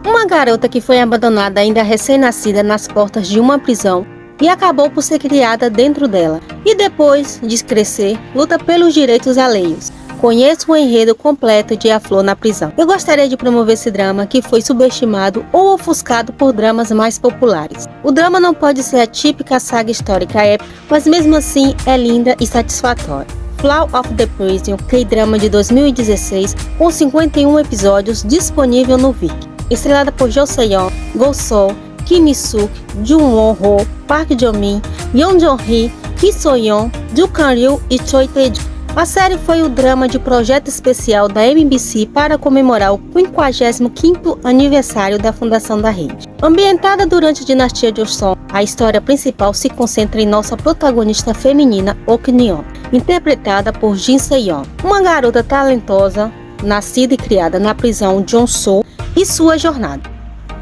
Uma garota que foi abandonada ainda recém-nascida nas portas de uma prisão e acabou por ser criada dentro dela. E depois de crescer, luta pelos direitos alheios. Conheça o enredo completo de A Flor na Prisão. Eu gostaria de promover esse drama que foi subestimado ou ofuscado por dramas mais populares. O drama não pode ser a típica saga histórica épica, mas mesmo assim é linda e satisfatória. Flower of the Prison, K-drama de 2016, com 51 episódios, disponível no Viki. Estrelada por Jo Se-yeon, Go Sol, Kim Mi-suk, Jung Won-ho, Park Jo-min, Yeon Jong-hee, Ki So-yeon, Joo Kang-ryul e Choi Tae-jun. A série foi o drama de projeto especial da MBC para comemorar o 55º aniversário da fundação da rede. Ambientada durante a dinastia Joseon, a história principal se concentra em nossa protagonista feminina, Ok Neon, interpretada por Jin Se-yeon, uma garota talentosa, nascida e criada na prisão Jeonso, e sua jornada.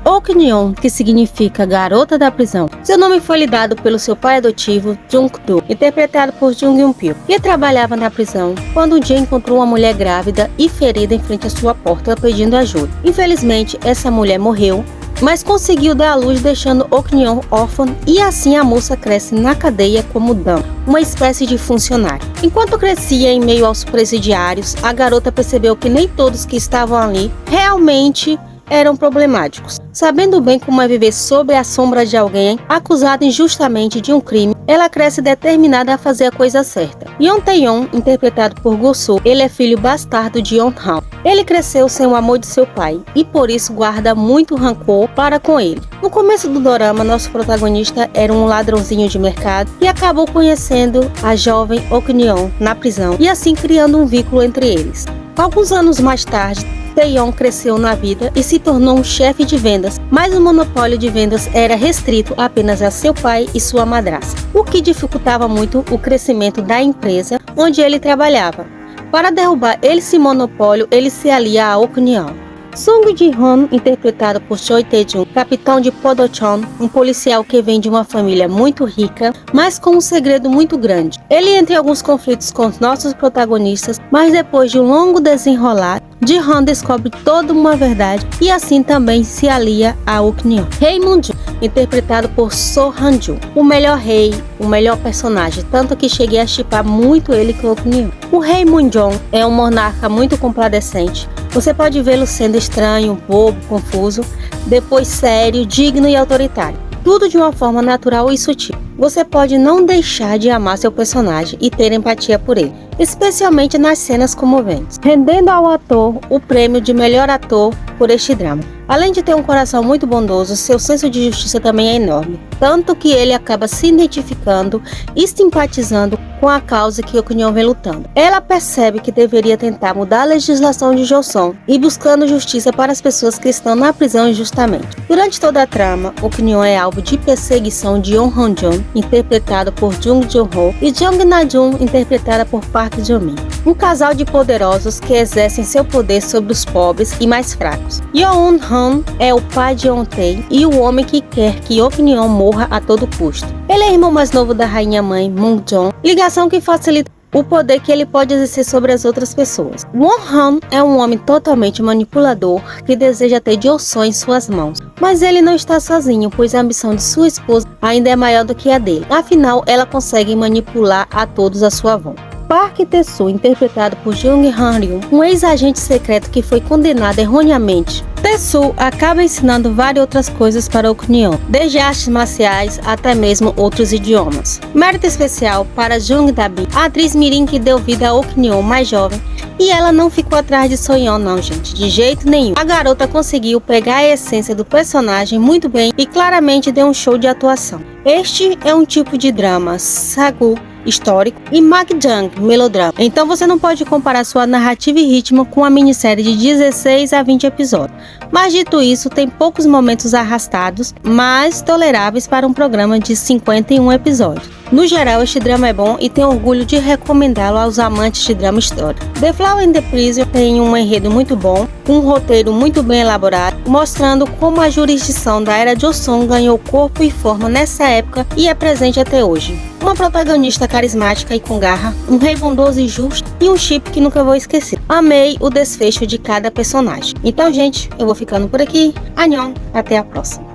Ok Neon, que significa garota da prisão. Seu nome foi lhe dado pelo seu pai adotivo, Jung-do, interpretado por Jung Eun-pil, que trabalhava na prisão quando um dia encontrou uma mulher grávida e ferida em frente à sua porta pedindo ajuda. Infelizmente, essa mulher morreu, mas conseguiu dar à luz deixando Ok Neon órfã, e assim a moça cresce na cadeia como dama, uma espécie de funcionária. Enquanto crescia em meio aos presidiários, a garota percebeu que nem todos que estavam ali realmente eram problemáticos. Sabendo bem como é viver sob a sombra de alguém acusado injustamente de um crime, ela cresce determinada a fazer a coisa certa. Yeon Tae-yeon, interpretado por Go Soo, ele é filho bastardo de Yeon Han. Ele cresceu sem o amor de seu pai e por isso guarda muito rancor para com ele. No começo do dorama, nosso protagonista era um ladrãozinho de mercado e acabou conhecendo a jovem Ok Neon na prisão e assim criando um vínculo entre eles. Alguns anos mais tarde, Tae-yeon cresceu na vida e se tornou um chefe de vendas, mas o monopólio de vendas era restrito apenas a seu pai e sua madrasta, o que dificultava muito o crescimento da empresa onde ele trabalhava. Para derrubar esse monopólio, ele se alia a Ok Neon. Sung Ji-hoon, interpretado por Choi Tae-jun, capitão de Podochon, um policial que vem de uma família muito rica, mas com um segredo muito grande. Ele entra em alguns conflitos com os nossos protagonistas, mas depois de um longo desenrolar, Ji-hoon descobre toda uma verdade e assim também se alia a Ok Neon. Rei Moon-jung, interpretado por So Han-jun, o melhor rei, o melhor personagem, tanto que cheguei a shippar muito ele com Ok Neon. O rei Moon-jung é um monarca muito compadecente. Você pode vê-lo sendo estranho, bobo, confuso, depois sério, digno e autoritário. Tudo de uma forma natural e sutil. Você pode não deixar de amar seu personagem e ter empatia por ele, especialmente nas cenas comoventes, rendendo ao ator o prêmio de melhor ator por este drama. Além de ter um coração muito bondoso, seu senso de justiça também é enorme, tanto que ele acaba se identificando e simpatizando com a causa que Ok Neon vem lutando. Ela percebe que deveria tentar mudar a legislação de Joseon e buscando justiça para as pessoas que estão na prisão injustamente. Durante toda a trama, Ok Neon é alvo de perseguição de Yeon Han-jun, interpretado por Jung Joon-ho, e Jung Na-jun, interpretada por Park Jo-min. Um casal de poderosos que exercem seu poder sobre os pobres e mais fracos. Yeon Han é o pai de Yeon Tae e o homem que quer que Ok Neon morra a todo custo. Ele é irmão mais novo da rainha-mãe Moon-jong, ligação que facilita o poder que ele pode exercer sobre as outras pessoas. Won Han é um homem totalmente manipulador que deseja ter Joseon em suas mãos, mas ele não está sozinho, pois a ambição de sua esposa ainda é maior do que a dele. Afinal, ela consegue manipular a todos à sua volta. Park Tae-soo, interpretado por Jung Han-ryun, um ex-agente secreto que foi condenado erroneamente. Tae-soo acaba ensinando várias outras coisas para Ok Neon, desde artes marciais até mesmo outros idiomas. Mérito especial para Jung Da-bin, a atriz mirim que deu vida a Ok Neon mais jovem, e ela não ficou atrás de So-yeon não, gente, de jeito nenhum. A garota conseguiu pegar a essência do personagem muito bem e claramente deu um show de atuação. Este é um tipo de drama sagu histórico e Makjang, melodrama. Então você não pode comparar sua narrativa e ritmo com a minissérie de 16 a 20 episódios. Mas dito isso, tem poucos momentos arrastados, mas toleráveis para um programa de 51 episódios. No geral, este drama é bom e tenho orgulho de recomendá-lo aos amantes de drama histórico. The Flower in the Prison tem um enredo muito bom, um roteiro muito bem elaborado, mostrando como a jurisdição da era Joseon ganhou corpo e forma nessa época e é presente até hoje. Uma uma protagonista carismática e com garra, um rei bondoso e justo e um chip que nunca vou esquecer. Amei o desfecho de cada personagem. Então, gente, eu vou ficando por aqui. Annyeong, até a próxima.